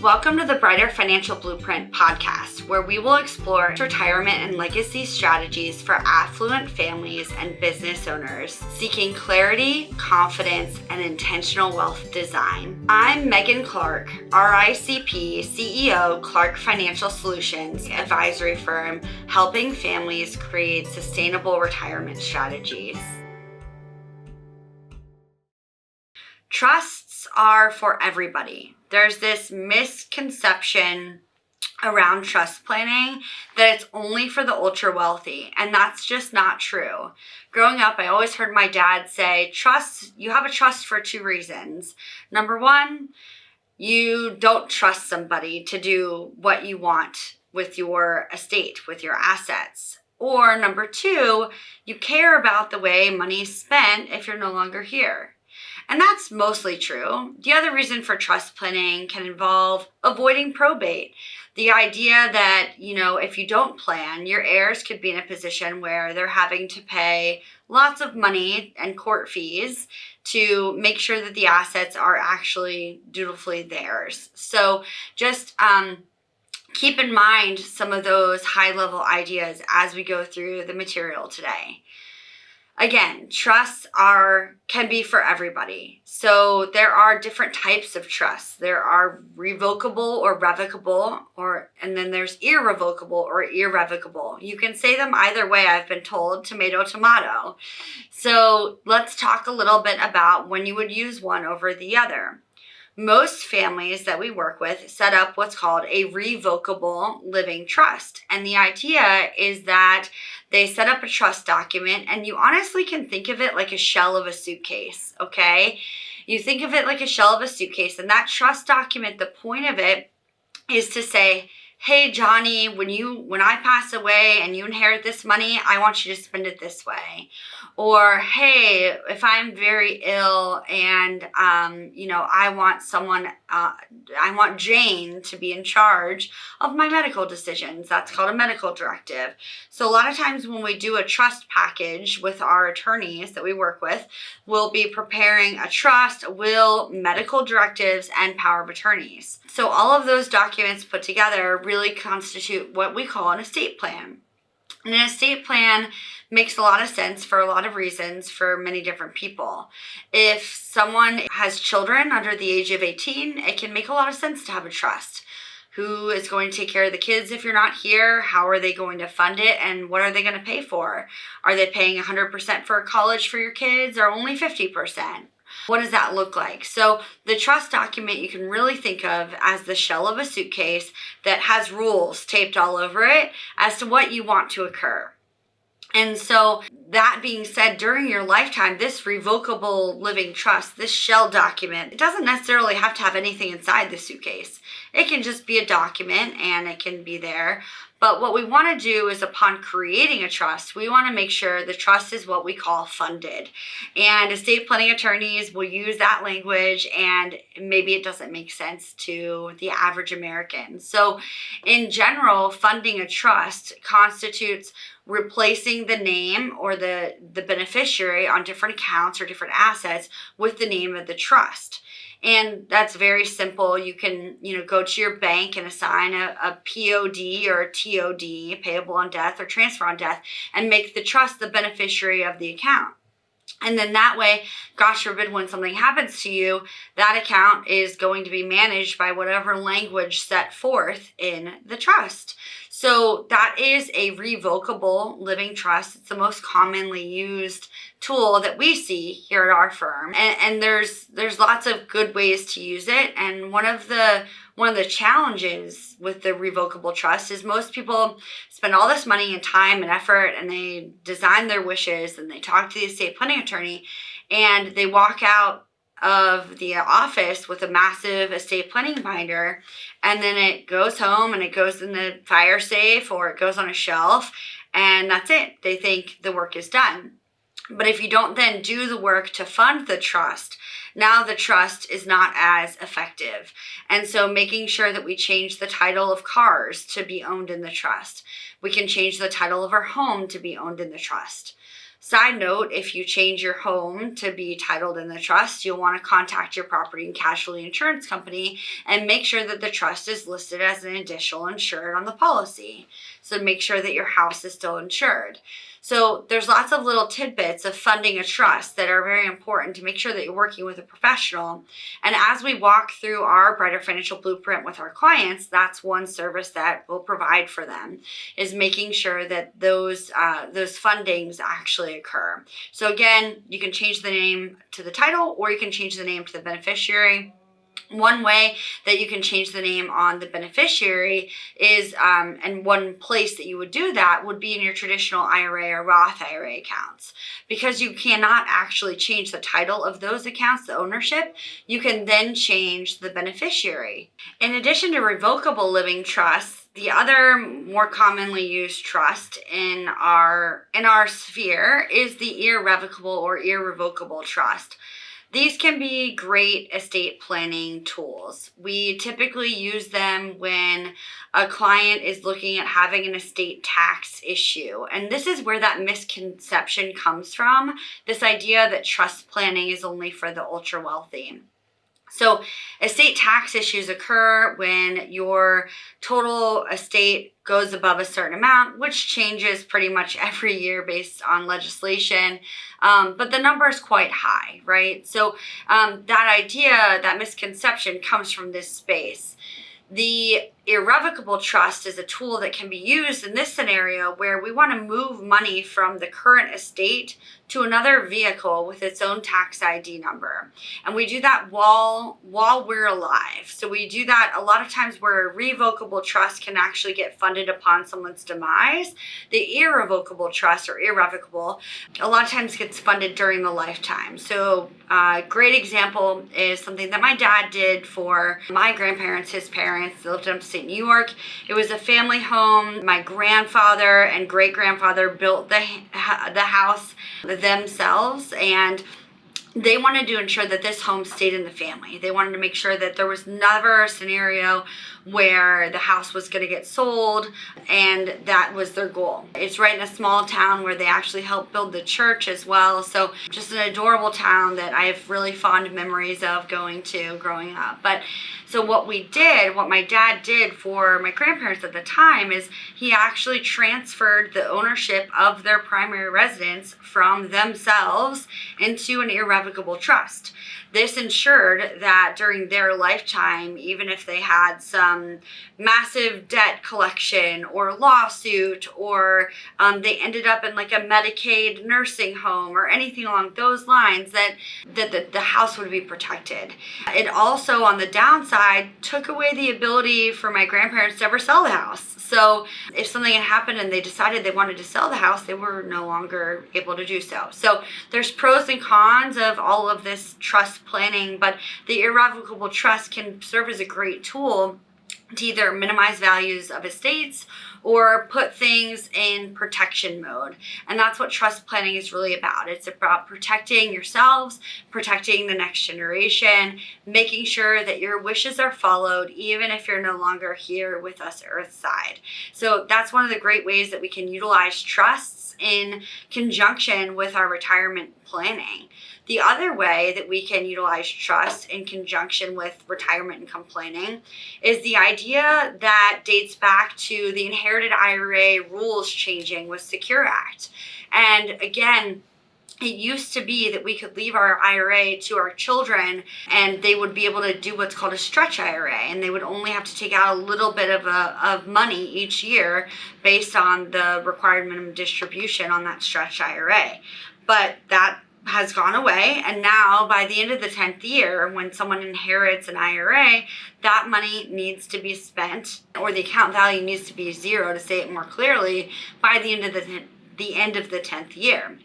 Welcome to the Brighter Financial Blueprint podcast, where we will explore retirement and legacy strategies for affluent families and business owners seeking clarity, confidence, and intentional wealth design. I'm Megan Clark, RICP CEO, Clark Financial Solutions advisory firm, helping families create sustainable retirement strategies. Trusts are for everybody. There's this misconception around trust planning that it's only for the ultra wealthy, and that's just not true. Growing up, I always heard my dad say, you have a trust for two reasons. Number one, you don't trust somebody to do what you want with your estate, with your assets. Or number two, you care about the way money is spent if you're no longer here. And that's mostly true. The other reason for trust planning can involve avoiding probate. The idea that, if you don't plan, your heirs could be in a position where they're having to pay lots of money and court fees to make sure that the assets are actually dutifully theirs. So just keep in mind some of those high-level ideas as we go through the material today. Again, trusts can be for everybody. So there are different types of trusts. There are revocable or revocable, and then there's irrevocable or irrevocable. You can say them either way, I've been told, tomato, tomato. So let's talk a little bit about when you would use one over the other. Most families that we work with set up what's called a revocable living trust. And the idea is that they set up a trust document, and you honestly can think of it like a shell of a suitcase, okay? You think of it like a shell of a suitcase, and that trust document, the point of it is to say, hey, Johnny, when I pass away and you inherit this money, I want you to spend it this way. Or, hey, if I'm very ill and, I want Jane to be in charge of my medical decisions. That's called a medical directive. So a lot of times when we do a trust package with our attorneys that we work with, we'll be preparing a trust, a will, medical directives, and power of attorneys. So all of those documents put together really constitute what we call an estate plan. And an estate plan makes a lot of sense for a lot of reasons for many different people. If someone has children under the age of 18, it can make a lot of sense to have a trust. Who is going to take care of the kids if you're not here? How are they going to fund it? And what are they going to pay for? Are they paying 100% for college for your kids or only 50%? What does that look like? So the trust document you can really think of as the shell of a suitcase that has rules taped all over it as to what you want to occur. And so that being said, during your lifetime, this revocable living trust, this shell document, it doesn't necessarily have to have anything inside the suitcase. It can just be a document and it can be there. But what we want to do is upon creating a trust, we want to make sure the trust is what we call funded. And estate planning attorneys will use that language, and maybe it doesn't make sense to the average American. So in general, funding a trust constitutes replacing the name or the beneficiary on different accounts or different assets with the name of the trust. And that's very simple. You can, go to your bank and assign a POD or a TOD, payable on death or transfer on death, and make the trust the beneficiary of the account. And then that way, gosh forbid, when something happens to you, that account is going to be managed by whatever language set forth in the trust. So that is a revocable living trust. It's the most commonly used tool that we see here at our firm. And there's lots of good ways to use it. And one of the challenges with the revocable trust is most people spend all this money and time and effort, and they design their wishes, and they talk to the estate planning attorney, and they walk out of the office with a massive estate planning binder, and then it goes home and it goes in the fire safe or it goes on a shelf, and that's it. They think the work is done. But if you don't then do the work to fund the trust, now the trust is not as effective. And so making sure that we change the title of cars to be owned in the trust. We can change the title of our home to be owned in the trust. Side note, if you change your home to be titled in the trust, you'll want to contact your property and casualty insurance company and make sure that the trust is listed as an additional insured on the policy. So make sure that your house is still insured. So there's lots of little tidbits of funding a trust that are very important to make sure that you're working with a professional. And as we walk through our Brighter Financial Blueprint with our clients, that's one service that we'll provide for them, is making sure that those fundings actually occur. So again, you can change the name to the title, or you can change the name to the beneficiary. One way that you can change the name on the beneficiary is, and one place that you would do that would be in your traditional IRA or Roth IRA accounts. Because you cannot actually change the title of those accounts, the ownership, you can then change the beneficiary. In addition to revocable living trusts, the other more commonly used trust in our sphere is the irrevocable or irrevocable trust. These can be great estate planning tools. We typically use them when a client is looking at having an estate tax issue. And this is where that misconception comes from, this idea that trust planning is only for the ultra wealthy. So estate tax issues occur when your total estate goes above a certain amount, which changes pretty much every year based on legislation. But the number is quite high, right? So that idea, that misconception comes from this space. The irrevocable trust is a tool that can be used in this scenario where we want to move money from the current estate to another vehicle with its own tax ID number. And we do that while we're alive. So we do that a lot of times where a revocable trust can actually get funded upon someone's demise. The irrevocable trust or irrevocable a lot of times gets funded during the lifetime. So a great example is something that my dad did for my grandparents, his parents. They lived in upstate New York. It was a family home. My grandfather and great-grandfather built the house themselves, and they wanted to ensure that this home stayed in the family. They wanted to make sure that there was never a scenario where the house was going to get sold, and that was their goal. It's right in a small town where they actually helped build the church as well. So just an adorable town that I have really fond memories of going to growing up. But so what my dad did for my grandparents at the time is he actually transferred the ownership of their primary residence from themselves into an irrevocable trust. This ensured that during their lifetime, even if they had some massive debt collection or lawsuit, or they ended up in like a Medicaid nursing home or anything along those lines, that the house would be protected. It also, on the downside, took away the ability for my grandparents to ever sell the house. So if something had happened and they decided they wanted to sell the house, they were no longer able to do so. So there's pros and cons of all of this trust planning, but the irrevocable trust can serve as a great tool to either minimize values of estates or put things in protection mode. And that's what trust planning is really about. It's about protecting yourselves, protecting the next generation, making sure that your wishes are followed, even if you're no longer here with us earthside. So that's one of the great ways that we can utilize trusts in conjunction with our retirement planning. The other way that we can utilize trust in conjunction with retirement income planning is the idea that dates back to the inherited IRA rules changing with Secure Act. And again, it used to be that we could leave our IRA to our children and they would be able to do what's called a stretch IRA, and they would only have to take out a little bit of money each year based on the required minimum distribution on that stretch IRA. But that has gone away, and now by the end of the 10th year, when someone inherits an IRA, that money needs to be spent, or the account value needs to be zero, to say it more clearly, by the end of the 10th year.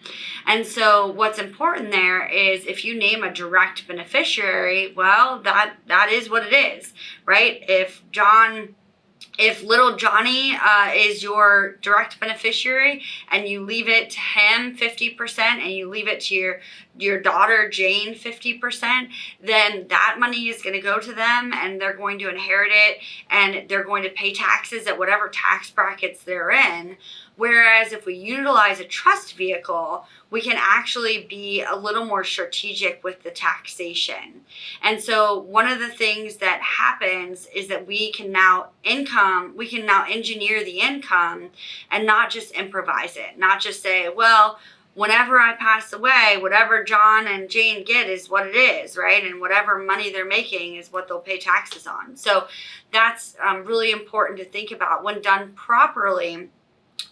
And so what's important there is if you name a direct beneficiary, well, that is what it is, right? If little Johnny is your direct beneficiary and you leave it to him 50% and you leave it to your daughter Jane 50%, then that money is going to go to them and they're going to inherit it and they're going to pay taxes at whatever tax brackets they're in. Whereas if we utilize a trust vehicle, we can actually be a little more strategic with the taxation. And so one of the things that happens is that we can now engineer the income and not just improvise it, not just say, well, whenever I pass away, whatever John and Jane get is what it is, right? And whatever money they're making is what they'll pay taxes on. So that's really important to think about. When done properly,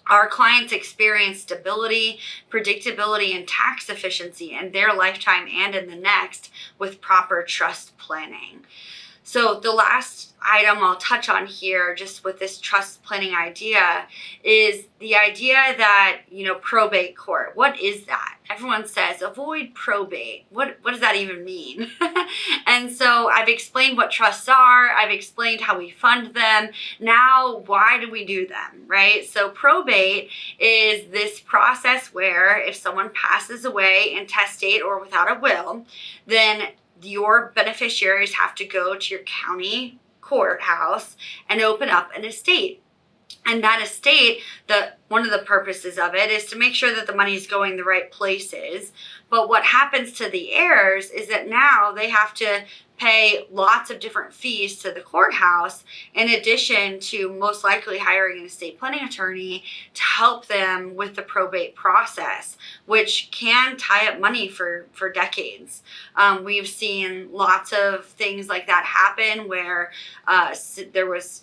our clients experience stability, predictability, and tax efficiency in their lifetime and in the next with proper trust planning. So the last item I'll touch on here, just with this trust planning idea, is the idea that, probate court. What is that? Everyone says avoid probate. What does that even mean? And so I've explained what trusts are. I've explained how we fund them. Now, why do we do them, right? So probate is this process where if someone passes away intestate or without a will, then your beneficiaries have to go to your county courthouse and open up an estate. And that estate, one of the purposes of it is to make sure that the money is going the right places. But what happens to the heirs is that now they have to pay lots of different fees to the courthouse, in addition to most likely hiring an estate planning attorney to help them with the probate process, which can tie up money for decades. We've seen lots of things like that happen where there was,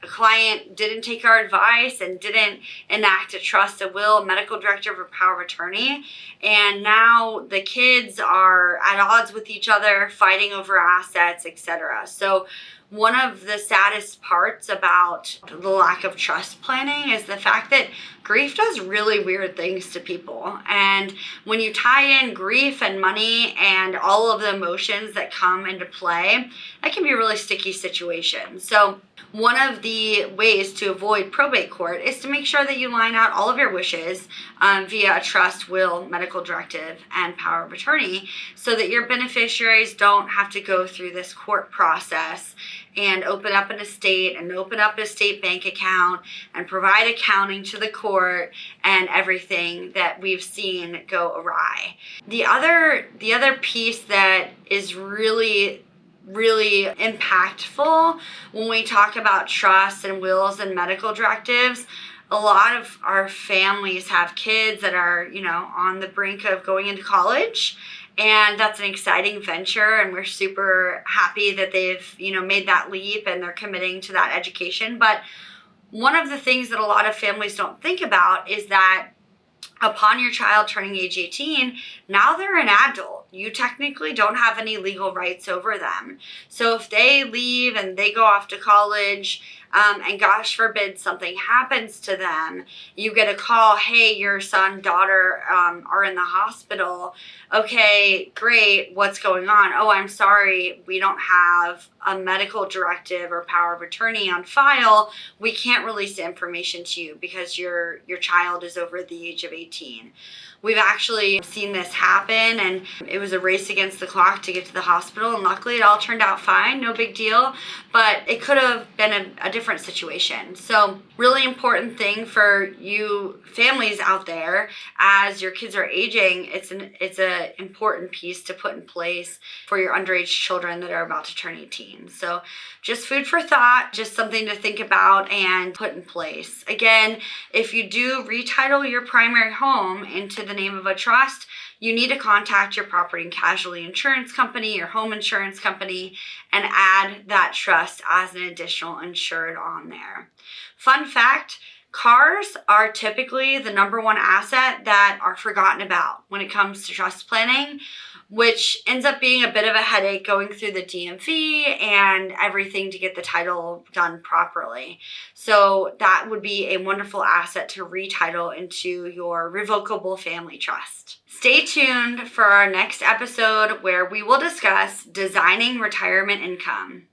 a client didn't take our advice and didn't enact a trust, a will, a medical directive, or power of attorney. And now the kids are at odds with each other, fighting over assets, etc. So one of the saddest parts about the lack of trust planning is the fact that grief does really weird things to people. And when you tie in grief and money and all of the emotions that come into play, that can be a really sticky situation. So one of the ways to avoid probate court is to make sure that you line out all of your wishes via a trust, will, medical directive, and power of attorney, so that your beneficiaries don't have to go through this court process and open up an estate and open up a state bank account and provide accounting to the court and everything that we've seen go awry. The other piece that is really impactful when we talk about trusts and wills and medical directives, a lot of our families have kids that are, on the brink of going into college. And that's an exciting venture, and we're super happy that they've, made that leap and they're committing to that education. But one of the things that a lot of families don't think about is that upon your child turning age 18, now they're an adult. You technically don't have any legal rights over them. So if they leave and they go off to college, and gosh forbid something happens to them, you get a call, hey, your son, daughter are in the hospital. Okay, great, what's going on? Oh, I'm sorry, we don't have a medical directive or power of attorney on file. We can't release the information to you because your child is over the age of 18. We've actually seen this happen, and it was a race against the clock to get to the hospital, and luckily it all turned out fine, no big deal, but it could have been a different situation. So really important thing for you families out there, as your kids are aging, it's an important piece to put in place for your underage children that are about to turn 18. So just food for thought, just something to think about and put in place. Again, if you do retitle your primary home into the name of a trust, you need to contact your property and casualty insurance company, your home insurance company, and add that trust as an additional insured on there. Fun fact, cars are typically the number one asset that are forgotten about when it comes to trust planning, which ends up being a bit of a headache going through the DMV and everything to get the title done properly. So that would be a wonderful asset to retitle into your revocable family trust. Stay tuned for our next episode where we will discuss designing retirement income.